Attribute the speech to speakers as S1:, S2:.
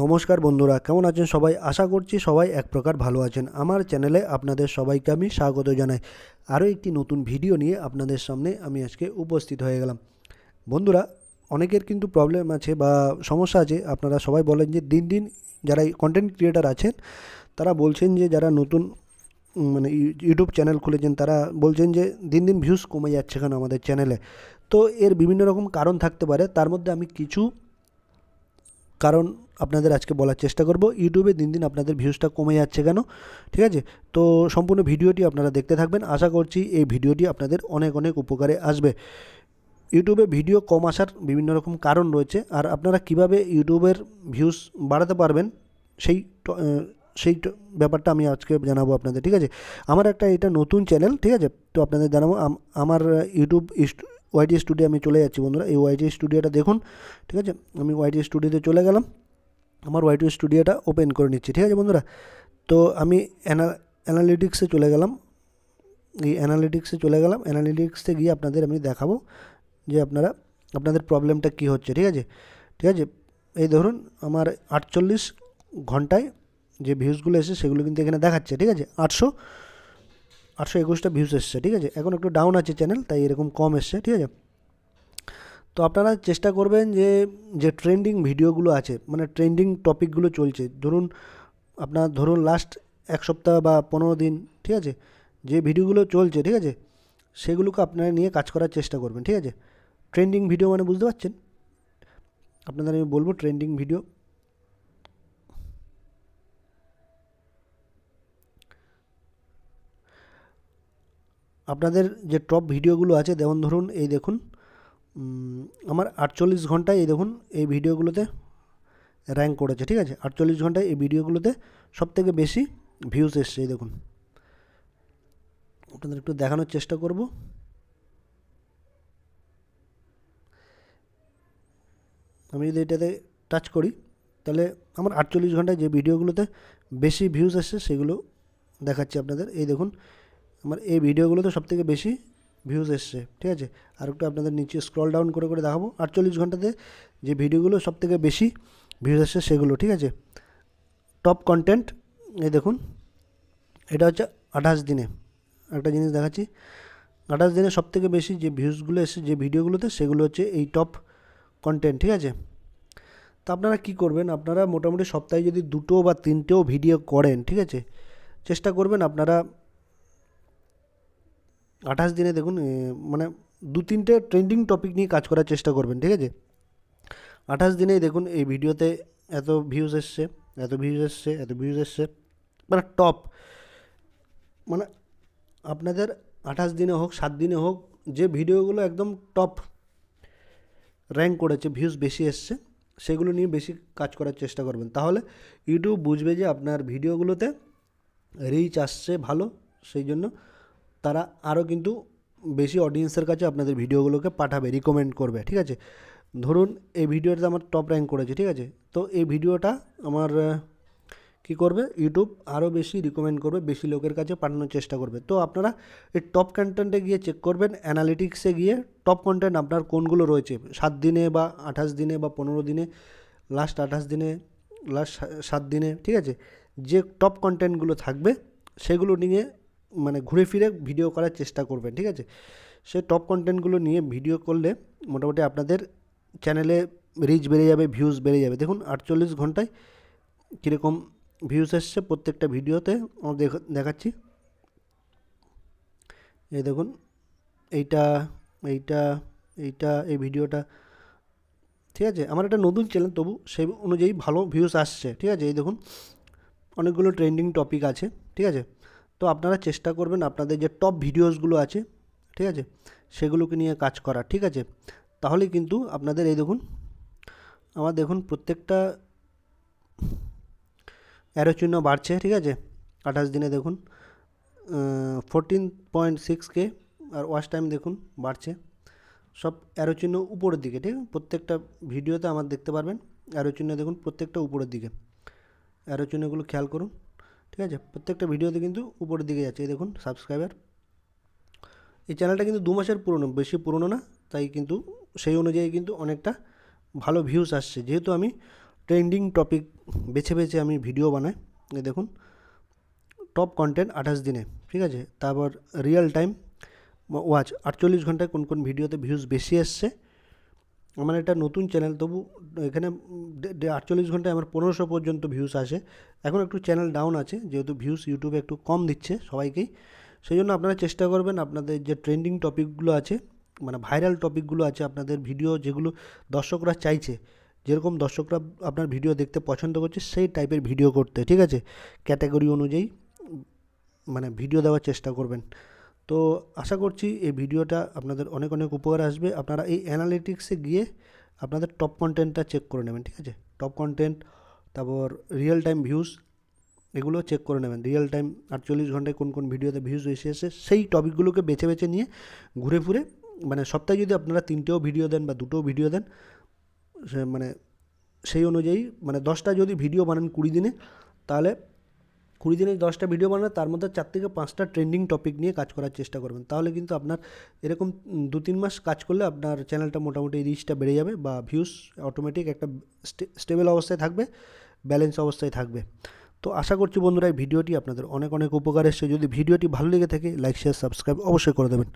S1: নমস্কার বন্ধুরা, কেমন আছেন সবাই? আশা করছি সবাই এক প্রকার ভালো আছেন। আমার চ্যানেলে আপনাদের সবাইকে আমি স্বাগত জানাই। আরও একটি নতুন ভিডিও নিয়ে আপনাদের সামনে আমি আজকে উপস্থিত হয়ে গেলাম। বন্ধুরা, অনেকের কিন্তু প্রবলেম আছে বা সমস্যা আছে। আপনারা সবাই বলেন যে দিন দিন যারা কন্টেন্ট ক্রিয়েটার আছেন তারা বলছেন যে যারা নতুন মানে ইউটিউব চ্যানেল খুলেছেন তারা বলছেন যে দিন দিন ভিউজ কমে যাচ্ছে কেন আমাদের চ্যানেলে। তো এর বিভিন্ন রকম কারণ থাকতে পারে, তার মধ্যে আমি কিছু কারণ আপনাদের আজকে বলার চেষ্টা করব। ইউটিউবে দিন দিন আপনাদের ভিউজটা কমে যাচ্ছে কেন, ঠিক আছে? তো সম্পূর্ণ ভিডিওটি আপনারা দেখতে থাকবেন। আশা করছি এই ভিডিওটি আপনাদের অনেক অনেক উপকারে আসবে। ইউটিউবে ভিডিও কম আসার বিভিন্ন রকম কারণ রয়েছে, আর আপনারা কিভাবে ইউটিউবের ভিউজ বাড়াতে পারবেন সেই ব্যাপারটা আমি আজকে জানাবো আপনাদের, ঠিক আছে? আমার এটা নতুন চ্যানেল, ঠিক আছে? তো আপনাদের জানাবো আমার ইউটিউব ওয়াইটি স্টুডিও আমি চলে যাচ্ছি বন্ধুরা। এই ওয়াইটি স্টুডিওটা দেখুন, ঠিক আছে? আমি ওয়াইটি স্টুডিওতে চলে গেলাম, আমার ওয়াইটি স্টুডিওটা ওপেন করে নিচ্ছি, ঠিক আছে বন্ধুরা? তো আমি অ্যানালিটিক্সে চলে গেলাম। অ্যানালিটিক্সে গিয়ে আপনাদের আমি দেখাবো যে আপনাদের প্রবলেমটা কী হচ্ছে, ঠিক আছে? ঠিক আছে, এই ধরুন আমার 48 ঘন্টায় যে ভিউজগুলো এসেছে সেগুলো কিন্তু এখানে দেখাচ্ছে, ঠিক আছে? 821টা ভিউজ এসছে, ঠিক আছে? এখন একটু ডাউন আছে চ্যানেল, তাই এরকম কম এসছে, ঠিক আছে? তো আপনারা চেষ্টা করবেন যে যে ট্রেন্ডিং ভিডিওগুলো আছে, মানে ট্রেন্ডিং টপিকগুলো চলছে, ধরুন লাস্ট এক সপ্তাহ বা 15 দিন, ঠিক আছে, যে ভিডিওগুলো চলছে, ঠিক আছে, সেগুলোকে আপনারা নিয়ে কাজ করার চেষ্টা করবেন, ঠিক আছে? ট্রেন্ডিং ভিডিও মানে বুঝতে পারছেন? আপনাদের আমি বলবো ট্রেন্ডিং ভিডিও। আপনাদের যে টপ ভিডিওগুলো আছে, যেমন ধরুন এই দেখুন, আমার 48 ঘন্টায় এই দেখুন এই ভিডিওগুলোতে র্যাঙ্ক করেছে, ঠিক আছে? 48 ঘন্টায় এই ভিডিওগুলোতে সবথেকে বেশি ভিউজ এসছে, এই দেখুন। আপনাদের একটু দেখানোর চেষ্টা করব। আমি যদি এটাতে টাচ করি তাহলে আমার 48 ঘন্টায় যে ভিডিওগুলোতে বেশি ভিউজ এসছে সেগুলো দেখাচ্ছি আপনাদের। এই দেখুন, আমার এই ভিডিওগুলোতে সবথেকে বেশি ভিউজ এসছে, ঠিক আছে? আর একটু আপনাদের নিচে স্ক্রল ডাউন করে করে দেখাবো 48 ঘন্টাতে যে ভিডিওগুলো সবথেকে বেশি ভিউজ এসছে সেগুলো, ঠিক আছে? টপ কন্টেন্ট, এই দেখুন, এটা হচ্ছে 28 দিনে। একটা জিনিস দেখাচ্ছি, 28 দিনে সবথেকে বেশি যে ভিউজগুলো এসেছে যে ভিডিওগুলোতে সেগুলো হচ্ছে এই টপ কন্টেন্ট, ঠিক আছে? তো আপনারা কী করবেন, আপনারা মোটামুটি সপ্তাহে যদি 2টো বা 3টেও ভিডিও করেন, ঠিক আছে, চেষ্টা করবেন আপনারা 28 দিনে দেখুন মানে 2-3টে ট্রেন্ডিং টপিক নিয়ে কাজ করার চেষ্টা করবেন, ঠিক আছে? 28 দিনেই দেখুন এই ভিডিওতে এত ভিউজ এসছে, এত ভিউজ এসছে, এত ভিউজ এসছে, মানে টপ, মানে আপনাদের 28 দিনে হোক 7 দিনে হোক যে ভিডিওগুলো একদম টপ র্যাঙ্ক করেছে, ভিউজ বেশি এসছে, সেগুলো নিয়ে বেশি কাজ করার চেষ্টা করবেন। তাহলে ইউটিউব বুঝবে যে আপনার ভিডিওগুলোতে রিচ আসছে ভালো, সেই জন্য তারা আরও কিন্তু বেশি অডিয়েন্সের কাছে আপনাদের ভিডিওগুলোকে পাঠাবে, রিকমেন্ড করবে, ঠিক আছে? ধরুন এই ভিডিওটা আমার টপ র্যাঙ্ক করেছে, ঠিক আছে? তো এই ভিডিওটা আমার কী করবে, ইউটিউব আরও বেশি রিকমেন্ড করবে, বেশি লোকের কাছে পাঠানোর চেষ্টা করবে। তো আপনারা এই টপ কন্টেন্টে গিয়ে চেক করবেন, অ্যানালিটিক্সে গিয়ে টপ কন্টেন্ট আপনার কোনগুলো রয়েছে 7 দিনে বা 28 দিনে বা 15 দিনে, লাস্ট 28 দিনে, লাস্ট 7 দিনে, ঠিক আছে? যে টপ কন্টেন্টগুলো থাকবে সেগুলো নিয়ে মানে ঘুরে ফিরে ভিডিও করার চেষ্টা করবেন, ঠিক আছে? সেই টপ কন্টেন্টগুলো নিয়ে ভিডিও করলে মোটামুটি আপনাদের চ্যানেলে রিচ বেড়ে যাবে, ভিউজ বেড়ে যাবে। দেখুন 48 ঘন্টায় কীরকম ভিউজ এসছে প্রত্যেকটা ভিডিওতে, আমি দেখাচ্ছি। এই দেখুন, এইটা এইটা এইটা এই ভিডিওটা, ঠিক আছে? আমার একটা নতুন চ্যানেল, তবু সেই অনুযায়ী ভালো ভিউজ আসছে, ঠিক আছে? এই দেখুন অনেকগুলো ট্রেন্ডিং টপিক আছে, ঠিক আছে? তো আপনারা চেষ্টা করবেন আপনাদের যে টপ ভিডিওসগুলো আছে, ঠিক আছে, সেগুলোকে নিয়ে কাজ করা, ঠিক আছে? তাহলে কিন্তু আপনাদের এই দেখুন, আমার দেখুন প্রত্যেকটা অ্যারো চিহ্ন বাড়ছে, ঠিক আছে? 28 দিনে দেখুন 14.6K, আর ওয়াচ টাইম দেখুন বাড়ছে, সব অ্যারো চিহ্ন উপরের দিকে, ঠিক আছে? প্রত্যেকটা ভিডিওতে আমার দেখতে পারবেন অ্যারো চিহ্ন দেখুন প্রত্যেকটা উপরের দিকে, অ্যারো চিহ্নগুলো খেয়াল করুন, ঠিক আছে? প্রত্যেকটা ভিডিওতে কিন্তু উপরের দিকে যাচ্ছে। এই দেখুন সাবস্ক্রাইবার, এই চ্যানেলটা কিন্তু 2 মাসের পুরনো, বেশি পুরনো না, তাই কিন্তু সেই অনুযায়ী কিন্তু অনেকটা ভালো ভিউজ আসছে, যেহেতু আমি ট্রেন্ডিং টপিক বেছে বেছে আমি ভিডিও বানাই। এই দেখুন, টপ কন্টেন্ট 28 দিনে, ঠিক আছে। তারপর রিয়েল টাইম ওয়াচ 48 ঘন্টায় কোন কোন ভিডিওতে ভিউজ বেশি এসছে। আমার এটা নতুন চ্যানেল, তবু এখানে 48 ঘন্টায় আমার 1500 পর্যন্ত ভিউজ আসে। এখন একটু চ্যানেল ডাউন আছে, যেহেতু ভিউজ ইউটিউবে একটু কম দিচ্ছে সবাইকেই। সেই জন্য আপনারা চেষ্টা করবেন আপনাদের যে ট্রেন্ডিং টপিকগুলো আছে, মানে ভাইরাল টপিকগুলো আছে, আপনাদের ভিডিও যেগুলো দর্শকরা চাইছে, যেরকম দর্শকরা আপনার ভিডিও দেখতে পছন্দ করছে সেই টাইপের ভিডিও করতে, ঠিক আছে। ক্যাটাগরি অনুযায়ী মানে ভিডিও দেওয়ার চেষ্টা করবেন। তো আশা করছি এই ভিডিওটা আপনাদের অনেক অনেক উপকার আসবে। আপনারা এই অ্যানালিটিক্সে গিয়ে আপনাদের টপ কন্টেন্টটা চেক করে নেবেন, ঠিক আছে। টপ কন্টেন্ট, তারপর রিয়েল টাইম ভিউজ, এগুলো চেক করে নেবেন। রিয়েল টাইম 48 ঘন্টায় কোন কোন ভিডিওতে ভিউজ এসে এসে সেই টপিকগুলোকে বেছে বেছে নিয়ে ঘুরে ঘুরে, মানে সপ্তাহে যদি আপনারা 3টেও ভিডিও দেন বা 2টোও ভিডিও দেন, মানে সেই অনুযায়ী, মানে 10টা যদি ভিডিও বানান 20 দিনে, তাহলে 20 দিনে 10টা ভিডিও বানালে তার মধ্যে 4 থেকে 5টা ট্রেন্ডিং টপিক নিয়ে কাজ করার চেষ্টা করবেন। তাহলে কিন্তু আপনার এরকম 2-3 মাস কাজ করলে আপনার চ্যানেলটা মোটামুটি রিচটা বেড়ে যাবে, বা ভিউস অটোমেটিক একটা স্টেবল অবস্থায় থাকবে, ব্যালেন্স অবস্থায় থাকবে। তো আশা করছি বন্ধুরা এই ভিডিওটি আপনাদের অনেক অনেক উপকার এসেছে। যদি ভিডিওটি ভালো লেগে থাকে লাইক শেয়ার সাবস্ক্রাইব অবশ্যই করে দেবেন।